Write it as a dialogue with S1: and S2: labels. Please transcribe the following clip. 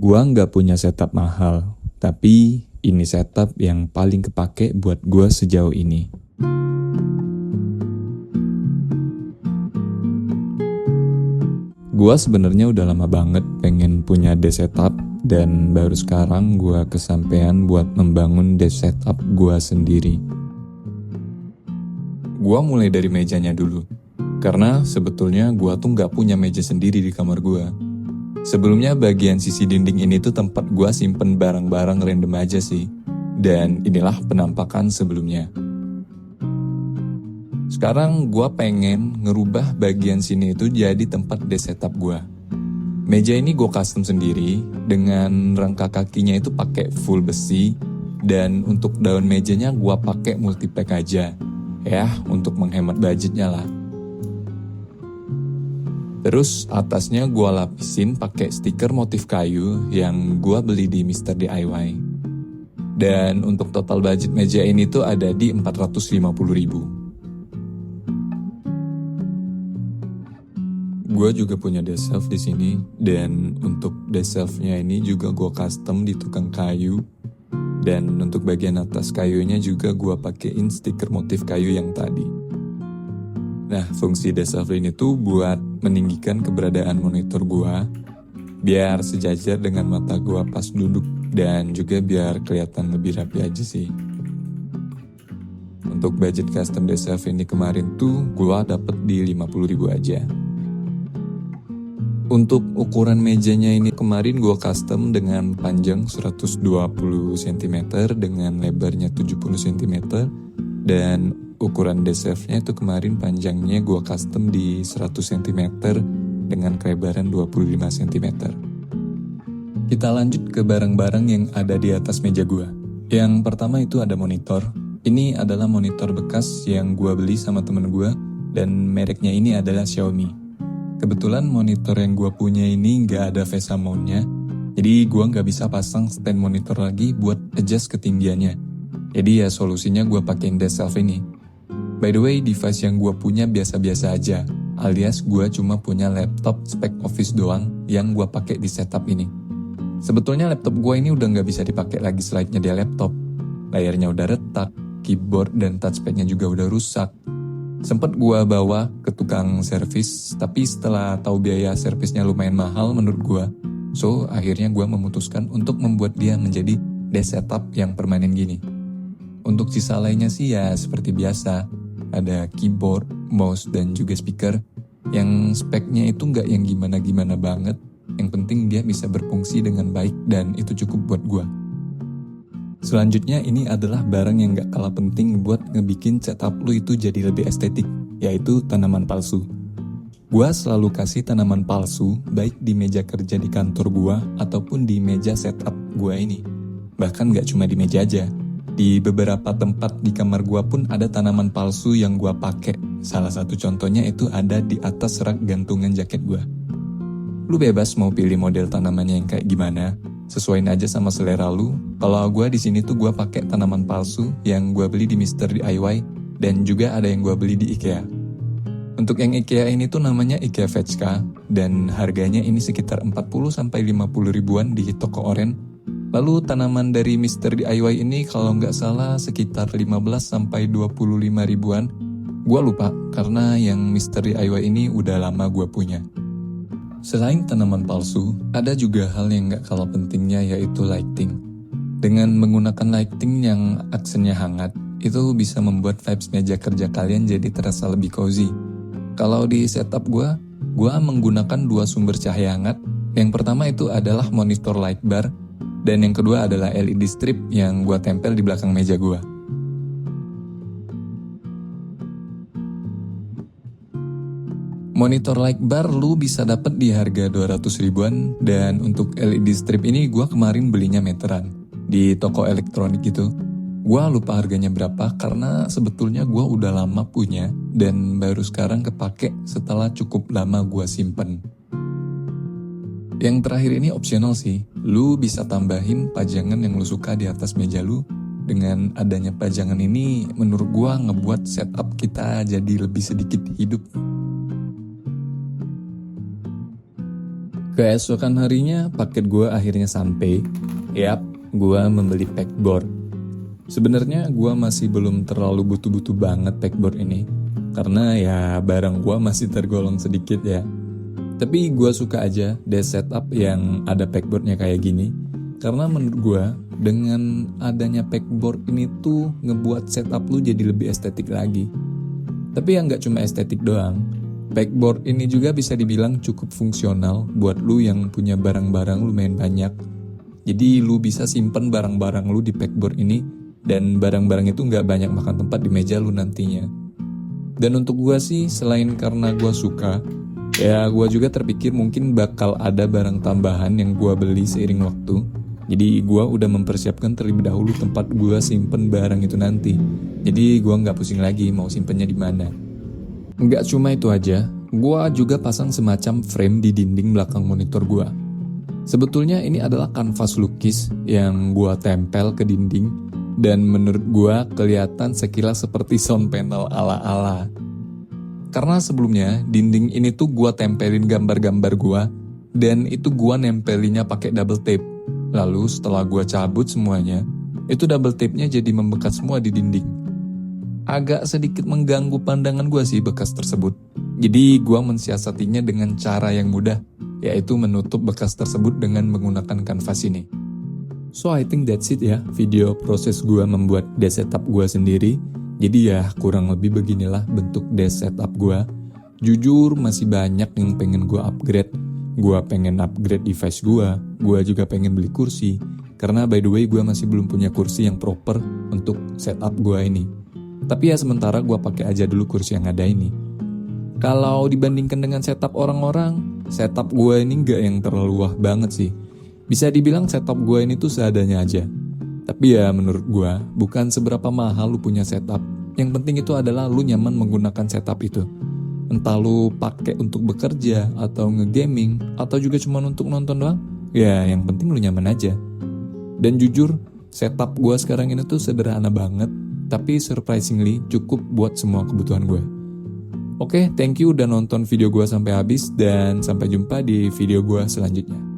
S1: Gua nggak punya setup mahal, tapi ini setup yang paling kepake buat gua sejauh ini. Gua sebenarnya udah lama banget pengen punya desk setup, dan baru sekarang gua kesampean buat membangun desk setup gua sendiri. Gua mulai dari mejanya dulu, karena sebetulnya gua tuh nggak punya meja sendiri di kamar gua. Sebelumnya bagian sisi dinding ini tuh tempat gua simpen barang-barang random aja sih. Dan inilah penampakan sebelumnya. Sekarang gua pengen ngerubah bagian sini itu jadi tempat desk setup gua. Meja ini gua custom sendiri dengan rangka kakinya itu pakai full besi, dan untuk daun mejanya gua pakai multipack aja. Ya, untuk menghemat budgetnya lah. Terus atasnya gua lapisin pakai stiker motif kayu yang gua beli di Mr. DIY. Dan untuk total budget meja ini tuh ada di 450.000. Gua juga punya desk shelf di sini, dan untuk desk shelf-nya ini juga gua custom di tukang kayu. Dan untuk bagian atas kayunya juga gua pakein stiker motif kayu yang tadi. Nah, fungsi desk shelf ini tuh buat meninggikan keberadaan monitor gua, biar sejajar dengan mata gua pas duduk, dan juga biar kelihatan lebih rapi aja sih. Untuk budget custom desk shelf ini kemarin tuh gua dapet di 50.000 aja. Untuk ukuran mejanya ini kemarin gua custom dengan panjang 120 cm dengan lebarnya 70 cm, dan ukuran desk shelf-nya itu kemarin panjangnya gua custom di 100 cm dengan kelebaran 25 cm. Kita lanjut ke barang-barang yang ada di atas meja gua. Yang pertama itu ada monitor. Ini adalah monitor bekas yang gua beli sama temen gua, dan mereknya ini adalah Xiaomi. Kebetulan monitor yang gua punya ini nggak ada VESA mount-nya, jadi gua nggak bisa pasang stand monitor lagi buat adjust ketinggiannya. Jadi ya solusinya gua pakein desk shelf ini. By the way, device yang gua punya biasa-biasa aja, alias gua cuma punya laptop spek office doang yang gua pakai di setup ini. Sebetulnya laptop gua ini udah nggak bisa dipakai lagi slide-nya di laptop. Layarnya udah retak, keyboard dan touchpad-nya juga udah rusak. Sempet gua bawa ke tukang servis, tapi setelah tahu biaya servisnya lumayan mahal menurut gua, so akhirnya gua memutuskan untuk membuat dia menjadi desk setup yang permanen gini. Untuk sisa lainnya sih ya seperti biasa, ada keyboard, mouse, dan juga speaker, yang speknya itu nggak yang gimana-gimana banget, yang penting dia bisa berfungsi dengan baik dan itu cukup buat gua. Selanjutnya ini adalah barang yang gak kalah penting buat ngebikin setup lu itu jadi lebih estetik, yaitu tanaman palsu. Gua selalu kasih tanaman palsu baik di meja kerja di kantor gua ataupun di meja setup gua ini. Bahkan gak cuma di meja aja, di beberapa tempat di kamar gua pun ada tanaman palsu yang gua pakai. Salah satu contohnya itu ada di atas rak gantungan jaket gua. Lu bebas mau pilih model tanamannya yang kayak gimana, sesuaiin aja sama selera lu. Kalau gue di sini tuh gue pakai tanaman palsu yang gue beli di Mr. DIY, dan juga ada yang gue beli di IKEA. Untuk yang IKEA ini tuh namanya IKEA Vetska, dan harganya ini sekitar 40-50 ribuan di toko oren. Lalu tanaman dari Mr. DIY ini kalau nggak salah sekitar 15-25 ribuan. Gue lupa karena yang Mr. DIY ini udah lama gue punya. Selain tanaman palsu, ada juga hal yang gak kalah pentingnya, yaitu lighting. Dengan menggunakan lighting yang aksennya hangat, itu bisa membuat vibes meja kerja kalian jadi terasa lebih cozy. Kalau di setup gue menggunakan dua sumber cahaya hangat. Yang pertama itu adalah monitor light bar, dan yang kedua adalah LED strip yang gue tempel di belakang meja gue. Monitor light bar lu bisa dapat di harga 200 ribuan, dan untuk LED strip ini gua kemarin belinya meteran di toko elektronik gitu. Gua lupa harganya berapa karena sebetulnya gua udah lama punya dan baru sekarang kepake setelah cukup lama gua simpen. Yang terakhir ini opsional sih, lu bisa tambahin pajangan yang lu suka di atas meja lu. Dengan adanya pajangan ini menurut gua ngebuat setup kita jadi lebih sedikit hidup. Keesokan harinya paket gue akhirnya sampai. Yap, gue membeli packboard. Sebenarnya gue masih belum terlalu butuh-butuh banget packboard ini, karena ya barang gue masih tergolong sedikit ya. Tapi gue suka aja deh setup yang ada packboardnya kayak gini, karena menurut gue dengan adanya packboard ini tuh ngebuat setup lu jadi lebih estetik lagi. Tapi yang nggak cuma estetik doang, packboard ini juga bisa dibilang cukup fungsional buat lu yang punya barang-barang lumayan banyak. Jadi lu bisa simpen barang-barang lu di packboard ini, dan barang-barang itu nggak banyak makan tempat di meja lu nantinya. Dan untuk gue sih, selain karena gue suka, ya gue juga terpikir mungkin bakal ada barang tambahan yang gue beli seiring waktu. Jadi gue udah mempersiapkan terlebih dahulu tempat gue simpen barang itu nanti. Jadi gue nggak pusing lagi mau simpennya di mana. Nggak cuma itu aja, gue juga pasang semacam frame di dinding belakang monitor gue. Sebetulnya ini adalah kanvas lukis yang gue tempel ke dinding, dan menurut gue kelihatan sekilas seperti sound panel ala-ala. Karena sebelumnya dinding ini tuh gue tempelin gambar-gambar gue, dan itu gue nempelinnya pakai double tape. Lalu setelah gue cabut semuanya, itu double tape-nya jadi membekas semua di dinding. Agak sedikit mengganggu pandangan gue sih bekas tersebut. Jadi gue mensiasatinya dengan cara yang mudah, yaitu menutup bekas tersebut dengan menggunakan kanvas ini. So I think that's it ya, video proses gue membuat desk setup gue sendiri. Jadi ya kurang lebih beginilah bentuk desk setup gue. Jujur masih banyak yang pengen gue upgrade. Gue pengen upgrade device gue juga pengen beli kursi. Karena by the way gue masih belum punya kursi yang proper untuk setup gue ini. Tapi ya sementara gue pakai aja dulu kursi yang ada ini. Kalau dibandingkan dengan setup orang-orang, setup gue ini gak yang terlalu wah banget sih. Bisa dibilang setup gue ini tuh seadanya aja. Tapi ya menurut gue, bukan seberapa mahal lu punya setup. Yang penting itu adalah lu nyaman menggunakan setup itu. Entah lu pakai untuk bekerja, atau ngegaming, atau juga cuma untuk nonton doang. Ya yang penting lu nyaman aja. Dan jujur, setup gue sekarang ini tuh sederhana banget, tapi surprisingly cukup buat semua kebutuhan gue. Oke, thank you udah nonton video gue sampai habis, dan sampai jumpa di video gue selanjutnya.